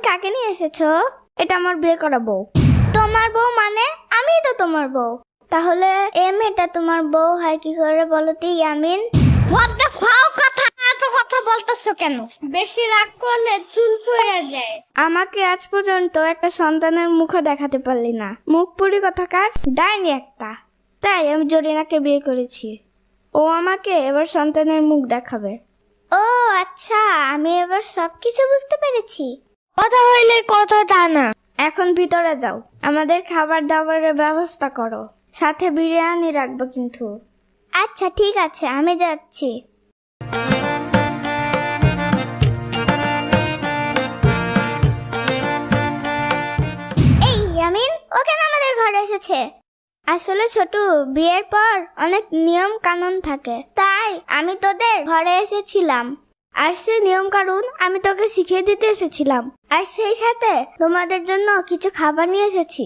কাকে নিয়ে এসেছো? এটা আমার বিয়ে করা বউ। তোমার বউ মানে? আমিই তো তোমার বউ। তাহলে এই মেয়েটা তোমার বউ হয় কি করে বলো তো ইয়ামিন? হোয়াট দ্য ফাও কথা এত কথা বলতেছো কেন? বেশি রাগ করলে চুল পড়ে যায়। আমাকে আজ পর্যন্ত একটা সন্তানের মুখও দেখাতে পারলি না। মুখ পুরি কথাকার ডাইনি একটা। তাই আমি জরিনাকে বিয়ে করেছি। ও আমাকে এবার সন্তানের মুখ দেখাবে। ও আচ্ছা, আমি এবার সবকিছু বুঝতে পেরেছি। কথা হইলে কথা তা না। এখন ভিতরে যাও, আমাদের খাবার দাবারের ব্যবস্থা করো, সাথে বিরিয়ানি রাখবো কিন্তু। আচ্ছা ঠিক আছে, আমি যাচ্ছি। এই ইয়ামিন, ও কেন আমাদের ঘরে এসেছে? আসলে ছোট, বিয়ের পর অনেক নিয়ম কানুন থাকে, তাই আমি তোদের ঘরে এসেছিলাম। আর সেই নিয়ম কানুন আমি তোকে শিখিয়ে দিতে এসেছিলাম। আর সেই সাথে তোমাদের জন্য কিছু খাবার নিয়ে এসেছি।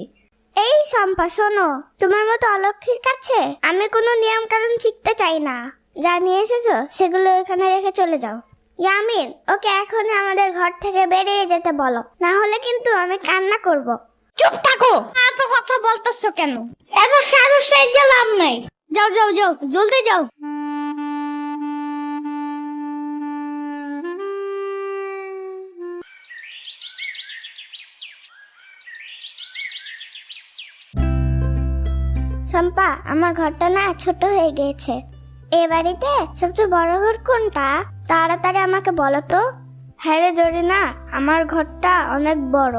এই শম্পা শোনো, তোমার মতো অলক্ষীর কাছে আমি কোনো নিয়ম কানুন শিখতে চাই না। যা নিয়ে এসেছো সেগুলো এখানে রেখে চলে যাও। ইয়ামিন, ওকে এখনই আমাদের ঘর থেকে বেরিয়ে যেতে বলো, না হলে কিন্তু আমি কান্না করব। চুপ থাকো, এত কথা বলতেছো কেন? এত সাহস গেলাম নাই। যাও যাও যাও, জলদি যাও। শম্পা, আমার ঘরটা না ছোট হয়ে গিয়েছে। এ বাড়িতে সবচেয়ে বড় ঘর কোনটা? তাড়াতাড়ি আমাকে বলো তো। হ্যাঁ রে জরিনা, আমার ঘরটা অনেক বড়।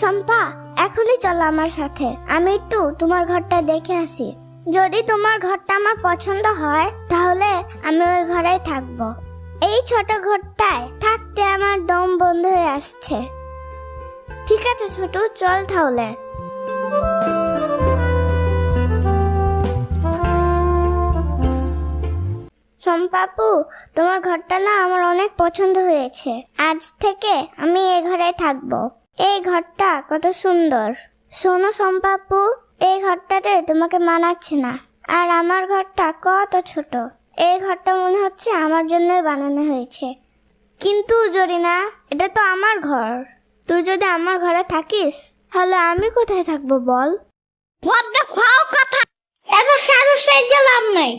শম্পা, এখনই চলো আমার সাথে, আমি একটু তোমার ঘরটা দেখে আসি। যদি তোমার ঘরটা আমার পছন্দ হয় তাহলে আমি ওই ঘরেই থাকবো। এই ছোট ঘরটায় থাকতে আমার দম বন্ধ হয়ে আসছে। ঠিক আছে ছোট, চল তাহলে। শম্পাপু, তোমার ঘরটা না আমার অনেক পছন্দ হয়েছে। আজ থেকে আমি এই ঘরে থাকবো। এই ঘরটা কত সুন্দর। শোনো শম্পাপু, এই ঘরটাতে তোমাকে মানাচ্ছে না। আর আমার ঘরটা কত ছোট। এই ঘরটা মনে হচ্ছে আমার জন্যই বানানো হয়েছে। কিন্তু জরিনা, এটা তো আমার ঘর। তুই যদি আমার ঘরে থাকিস তাহলে আমি কোথায় থাকবো বল? হোয়াট দ্য ফাও কথা এত সাহস গেলাম নাই।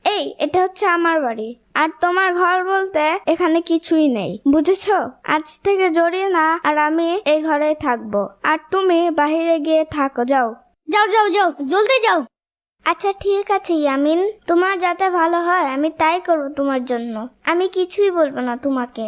এই, এটা হচ্ছে আমার বাড়ি, আর তোমার ঘর বলতে এখানে কিছুই নেই, বুঝেছো? আজ থেকে জরিনা আর আমি এই ঘরেই থাকবো, আর তুমি বাহিরে গিয়ে থাকো। যাও যাও যাও যাও, জলদি যাও। আচ্ছা ঠিক আছে ইয়ামিন, তোমার যাতে ভালো হয় আমি তাই করবো তোমার জন্য। আমি কিছুই বলবো না তোমাকে।